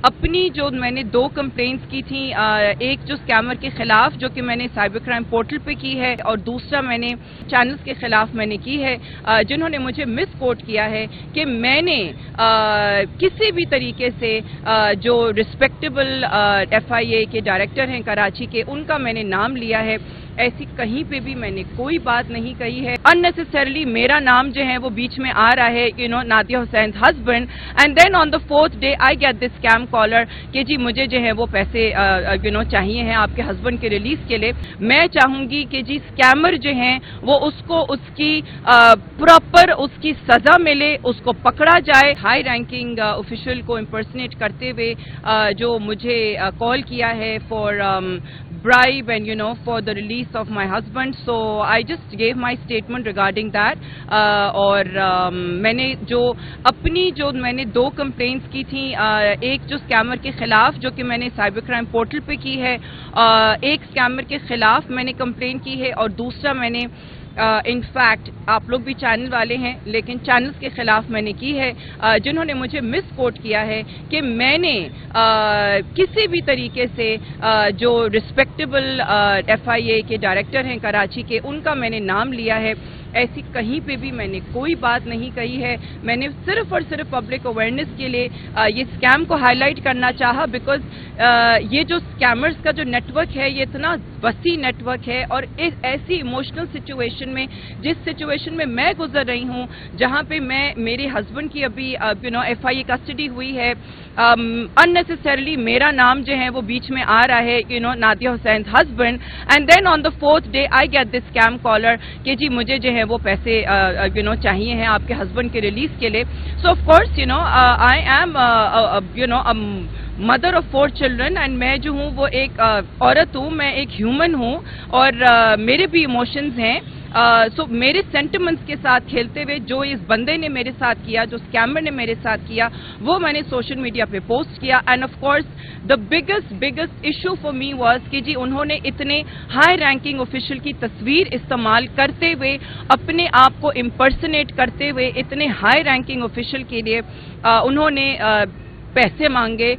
اپنی جو میں نے 2 کمپلینٹس کی تھیں، ایک جو اسکیمر کے خلاف جو کہ میں نے سائبر کرائم پورٹل پہ کی ہے، اور دوسرا میں نے چینلز کے خلاف میں نے کی ہے جنہوں نے مجھے مس کوٹ کیا ہے کہ میں نے کسی بھی طریقے سے جو ریسپیکٹیبل ایف آئی اے کے ڈائریکٹر ہیں کراچی کے، ان کا میں نے نام لیا ہے۔ ایسی کہیں پہ بھی میں نے کوئی بات نہیں کہی ہے۔ unnecessarily میرا نام جو ہے وہ بیچ میں آ رہا ہے، Nadia Hussain husband, and then on the 4th day I get this scam caller کہ جی مجھے جو ہے وہ پیسے چاہیے ہیں آپ کے ہسبینڈ کے ریلیز کے لیے۔ میں چاہوں گی کہ جی اسکیمر جو ہیں وہ اس کو اس کی پراپر اس کی سزا ملے، اس کو پکڑا جائے۔ ہائی رینکنگ آفیشل کو امپرسنیٹ کرتے ہوئے جو مجھے کال کیا ہے for bribe and for the release of my husband, so I just gave my statement regarding that اور میں نے جو اپنی جو میں نے 2 کمپلینٹس کی تھیں، ایک جو اسکیمر کے خلاف جو کہ میں نے سائبر کرائم پورٹل پہ کی ہے، ایک اسکیمر کے خلاف میں نے کمپلین کی ہے، اور دوسرا میں نے انفیکٹ آپ لوگ بھی چینل والے ہیں لیکن چینلز کے خلاف میں نے کی ہے جنہوں نے مجھے مس کوٹ کیا ہے کہ میں نے کسی بھی طریقے سے جو ریسپیکٹیبل ایف آئی اے کے ڈائریکٹر ہیں کراچی کے، ان کا میں نے نام لیا ہے۔ ایسی کہیں پہ بھی میں نے کوئی بات نہیں کہی ہے۔ میں نے صرف اور صرف پبلک اویئرنیس کے لیے یہ اسکیم کو ہائی لائٹ کرنا چاہا، بیکاز یہ جو اسکیمرز کا جو نیٹ ورک ہے یہ اتنا وسیع نیٹ ورک ہے، اور ایک ایسی ایموشنل سچویشن میں جس سچویشن میں گزر رہی ہوں، جہاں پہ میرے ہسبینڈ کی ابھی ایف آئی اے کسٹڈی ہوئی ہے، unnecessarily میرا نام جو ہے وہ بیچ میں آ رہا ہے، Nadia Hussain husband, and then on the 4th day I get this scam caller کہ جی مجھے جو ہے وہ پیسے چاہیے ہیں آپ کے ہسبینڈ کے ریلیز کے لیے۔ So of course I am mother of 4 children، and میں جو ہوں وہ ایک عورت ہوں، میں ایک ہیومن ہوں، اور میرے بھی ایموشنز ہیں۔ سو میرے سینٹیمنٹس کے ساتھ کھیلتے ہوئے جو اس بندے نے میرے ساتھ کیا، جو اسکیمر نے میرے ساتھ کیا، وہ میں نے سوشل میڈیا پہ پوسٹ کیا، and of course the biggest issue for me was کہ جی انہوں نے اتنے ہائی رینکنگ آفیشل کی تصویر استعمال کرتے ہوئے، اپنے آپ کو امپرسنیٹ کرتے ہوئے، اتنے ہائی رینکنگ آفیشل کے لیے انہوں نے پیسے مانگے۔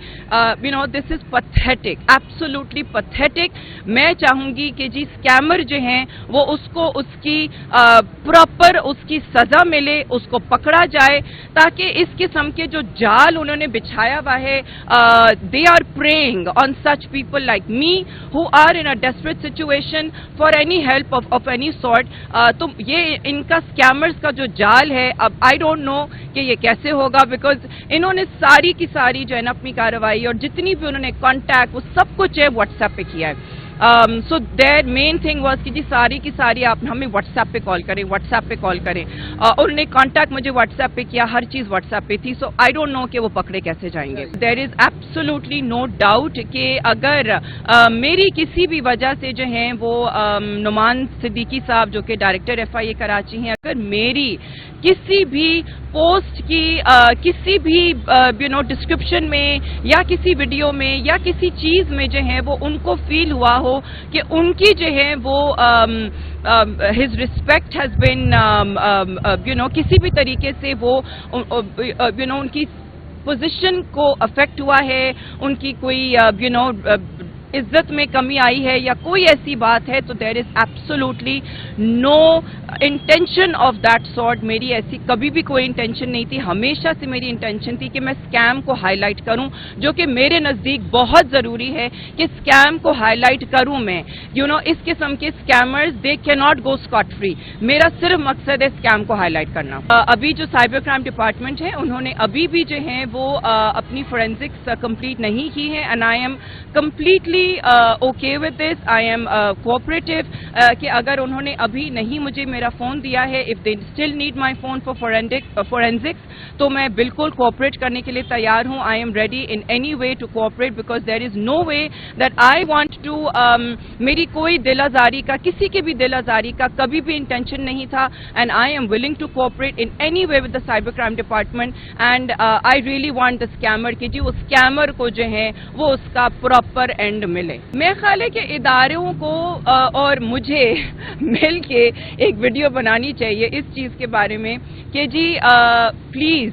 دس از پتھیٹک، ایبسولوٹلی پتھیٹک۔ میں چاہوں گی کہ جی اسکیمر جو ہیں وہ اس کو اس کی پراپر اس کی سزا ملے، اس کو پکڑا جائے، تاکہ اس قسم کے جو جال انہوں نے بچھایا ہوا ہے، they are praying on such people like me who are in a desperate situation for any help of any sort. تو یہ ان کا اسکیمرز کا جو جال ہے، اب آئی ڈونٹ نو کہ یہ کیسے ہوگا، بیکاز انہوں نے ساری کی ساری جو ہے نا اپنی کارروائی اور جتنی بھی انہوں نے کانٹیکٹ وہ سب کچھ ہے واٹس ایپ پہ کیا ہے۔ سو دیر مین تھنگ واز کہ جی ساری کی ساری آپ ہمیں واٹس ایپ پہ کال کریں، واٹس ایپ پہ کال کریں، اور انہوں نے کانٹیکٹ مجھے واٹس ایپ پہ کیا، ہر چیز واٹس ایپ پہ تھی۔ سو آئی ڈونٹ نو کہ وہ پکڑے کیسے جائیں گے۔ دیر از ایبسولوٹلی نو ڈاؤٹ کہ اگر میری کسی بھی وجہ سے جو ہیں وہ نعمان صدیقی صاحب جو کہ ڈائریکٹر ایف آئی اے کراچی ہیں، اگر میری کسی بھی پوسٹ کی کسی بھی ڈسکرپشن میں یا کسی ویڈیو میں یا کسی چیز میں جو ہے وہ ان کو فیل ہوا ہو کہ ان کی جو ہے وہ his respect has been کسی بھی طریقے سے وہ ان کی پوزیشن کو افیکٹ ہوا ہے، ان کی کوئی عزت میں کمی آئی ہے یا کوئی ایسی بات ہے، تو there is absolutely no intention of that sort. میری ایسی کبھی بھی کوئی انٹینشن نہیں تھی۔ ہمیشہ سے میری انٹینشن تھی کہ میں اسکیم کو ہائی لائٹ کروں، جو کہ میرے نزدیک بہت ضروری ہے کہ اسکیم کو ہائی لائٹ کروں میں۔ اس قسم کے اسکیمرز دے کی ناٹ گو اسکاٹ فری۔ میرا صرف مقصد ہے اسکیم کو ہائی لائٹ کرنا۔ ابھی جو سائبر کرائم ڈپارٹمنٹ ہے انہوں نے ابھی بھی جو ہے وہ اپنی فورینزکس کمپلیٹ نہیں کی ہے، and I am completely okay with this. I am cooperative کہ اگر انہوں نے ابھی نہیں مجھے میرا فون دیا ہے، if they still need my phone for forensics تو میں بالکل کوآپریٹ کرنے کے لیے تیار ہوں۔ I am ready in any way to cooperate because there is no way that I want to میری کوئی دل آزاری کا، کسی کے بھی دل آزاری کا کبھی بھی انٹینشن نہیں تھا، and I am willing to cooperate in any way with the cyber crime department and I really want the scammer کہ جی اس اسکیمر کو جو ہے وہ اس کا پراپر اینڈ ملے۔ میرے خیال ہے کہ اداروں کو اور مجھے مل کے ایک ویڈیو بنانی چاہیے اس چیز کے بارے میں کہ جی پلیز